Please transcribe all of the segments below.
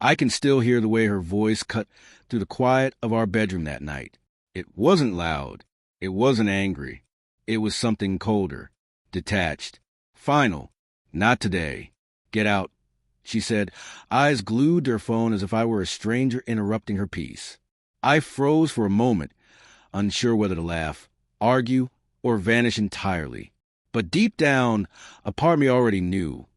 I can still hear the way her voice cut through the quiet of our bedroom that night. It wasn't loud. It wasn't angry. It was something colder, detached, final. Not today. Get out, she said, eyes glued to her phone as if I were a stranger interrupting her peace. I froze for a moment, unsure whether to laugh, argue, or vanish entirely. But deep down, a part of me already knew.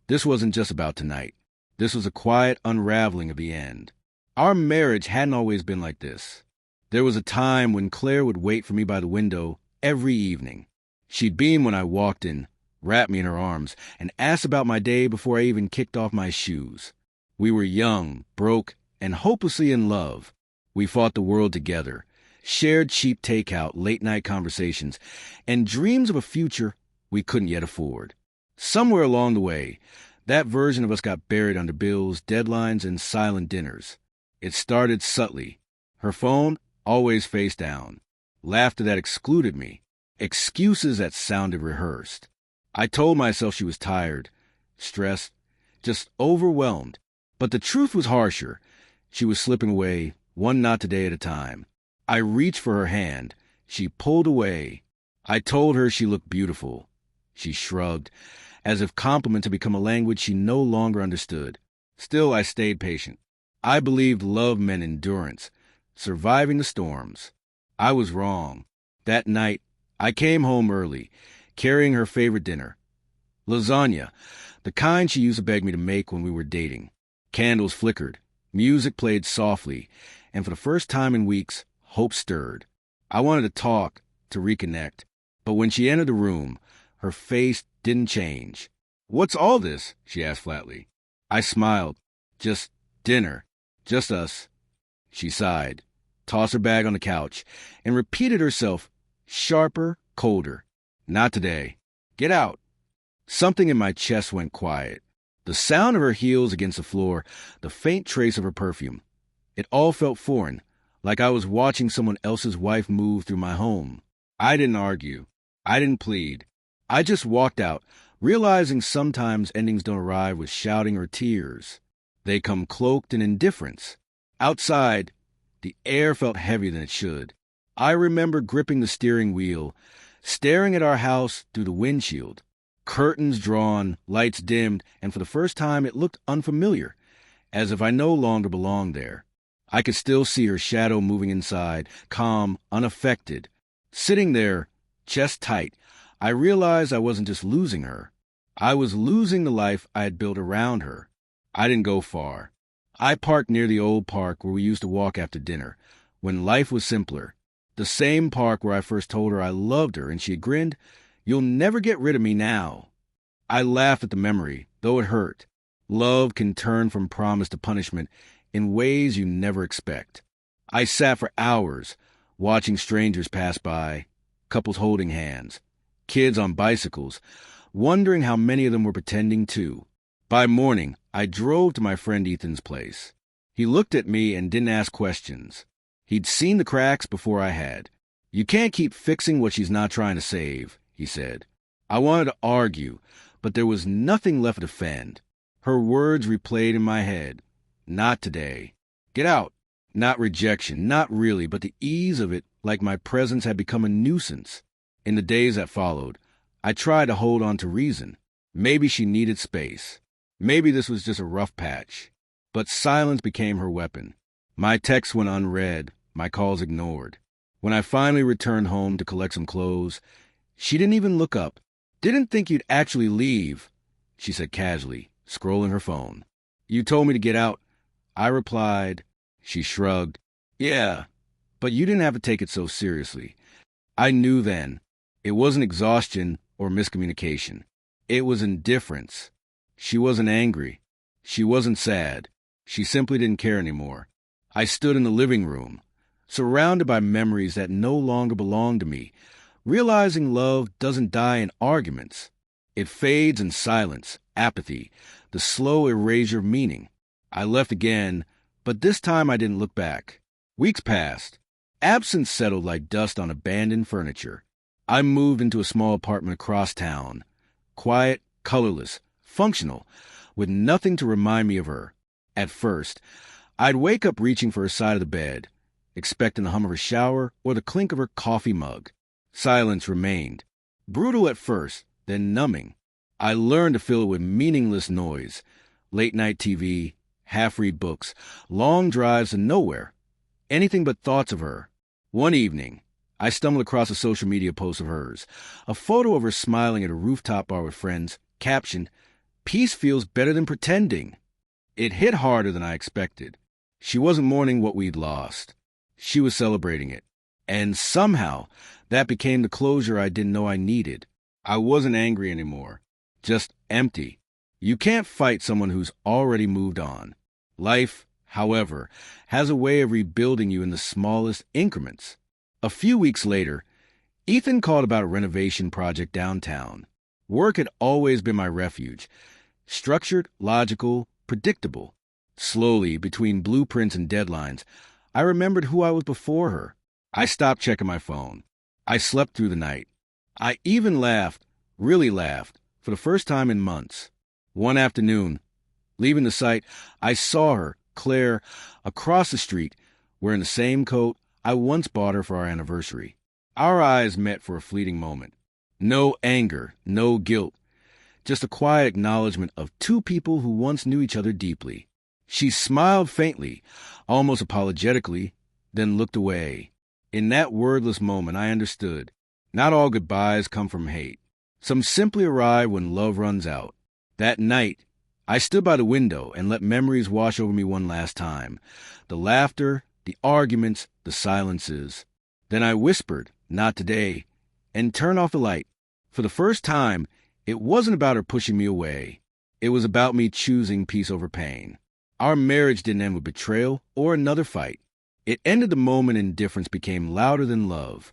This wasn't just about tonight. This was a quiet unraveling of the end. Our marriage hadn't always been like this. There was a time when Claire would wait for me by the window every evening. She'd beam when I walked in, wrap me in her arms, and ask about my day before I even kicked off my shoes. We were young, broke, and hopelessly in love. We fought the world together, shared cheap takeout, late-night conversations, and dreams of a future we couldn't yet afford. Somewhere along the way, that version of us got buried under bills, deadlines, and silent dinners. It started subtly. Her phone always face down. Laughter that excluded me. Excuses that sounded rehearsed. I told myself she was tired, stressed, just overwhelmed. But the truth was harsher. She was slipping away, one not today at a time. I reached for her hand. She pulled away. I told her she looked beautiful. She shrugged, as if compliment had become a language she no longer understood. Still, I stayed patient. I believed love meant endurance, surviving the storms. I was wrong. That night, I came home early, carrying her favorite dinner. Lasagna, the kind she used to beg me to make when we were dating. Candles flickered, music played softly, and for the first time in weeks, hope stirred. I wanted to talk, to reconnect, but when she entered the room, her face didn't change. "What's all this?" she asked flatly. I smiled. "Just dinner. Just us." She sighed, tossed her bag on the couch, and repeated herself, sharper, colder. "Not today. Get out." Something in my chest went quiet. The sound of her heels against the floor, the faint trace of her perfume. It all felt foreign, like I was watching someone else's wife move through my home. I didn't argue. I didn't plead. I just walked out, realizing sometimes endings don't arrive with shouting or tears. They come cloaked in indifference. Outside, the air felt heavier than it should. I remember gripping the steering wheel, staring at our house through the windshield. Curtains drawn, lights dimmed, and for the first time it looked unfamiliar, as if I no longer belonged there. I could still see her shadow moving inside, calm, unaffected. Sitting there, chest tight, I realized I wasn't just losing her. I was losing the life I had built around her. I didn't go far. I parked near the old park where we used to walk after dinner, when life was simpler. The same park where I first told her I loved her, and she had grinned, "You'll never get rid of me now." I laughed at the memory, though it hurt. Love can turn from promise to punishment in ways you never expect. I sat for hours, watching strangers pass by, couples holding hands, kids on bicycles, wondering how many of them were pretending too. By morning, I drove to my friend Ethan's place. He looked at me and didn't ask questions. He'd seen the cracks before I had. "You can't keep fixing what she's not trying to save," he said. I wanted to argue, but there was nothing left to defend. Her words replayed in my head. "Not today. Get out." Not rejection, not really, but the ease of it, like my presence had become a nuisance. In the days that followed, I tried to hold on to reason. Maybe she needed space. Maybe this was just a rough patch. But silence became her weapon. My texts went unread, my calls ignored. When I finally returned home to collect some clothes, she didn't even look up. "Didn't think you'd actually leave," she said casually, scrolling her phone. "You told me to get out." I replied. She shrugged. "Yeah, but you didn't have to take it so seriously." I knew then. It wasn't exhaustion or miscommunication. It was indifference. She wasn't angry. She wasn't sad. She simply didn't care anymore. I stood in the living room, surrounded by memories that no longer belonged to me, realizing love doesn't die in arguments. It fades in silence, apathy, the slow erasure of meaning. I left again, but this time I didn't look back. Weeks passed. Absence settled like dust on abandoned furniture. I moved into a small apartment across town. Quiet, colorless, functional, with nothing to remind me of her. At first, I'd wake up reaching for her side of the bed, expecting the hum of her shower or the clink of her coffee mug. Silence remained. Brutal at first, then numbing. I learned to fill it with meaningless noise. Late-night TV, half-read books, long drives to nowhere. Anything but thoughts of her. One evening, I stumbled across a social media post of hers, a photo of her smiling at a rooftop bar with friends, captioned, "Peace feels better than pretending." It hit harder than I expected. She wasn't mourning what we'd lost. She was celebrating it. And somehow, that became the closure I didn't know I needed. I wasn't angry anymore, just empty. You can't fight someone who's already moved on. Life, however, has a way of rebuilding you in the smallest increments. A few weeks later, Ethan called about a renovation project downtown. Work had always been my refuge. Structured, logical, predictable. Slowly, between blueprints and deadlines, I remembered who I was before her. I stopped checking my phone. I slept through the night. I even laughed, really laughed, for the first time in months. One afternoon, leaving the site, I saw her, Claire, across the street, wearing the same coat I once bought her for our anniversary. Our eyes met for a fleeting moment. No anger, no guilt, just a quiet acknowledgement of two people who once knew each other deeply. She smiled faintly, almost apologetically, then looked away. In that wordless moment, I understood. Not all goodbyes come from hate. Some simply arrive when love runs out. That night, I stood by the window and let memories wash over me one last time. The laughter, the arguments, the silences. Then I whispered, "Not today," and turned off the light. For the first time, it wasn't about her pushing me away. It was about me choosing peace over pain. Our marriage didn't end with betrayal or another fight. It ended the moment indifference became louder than love.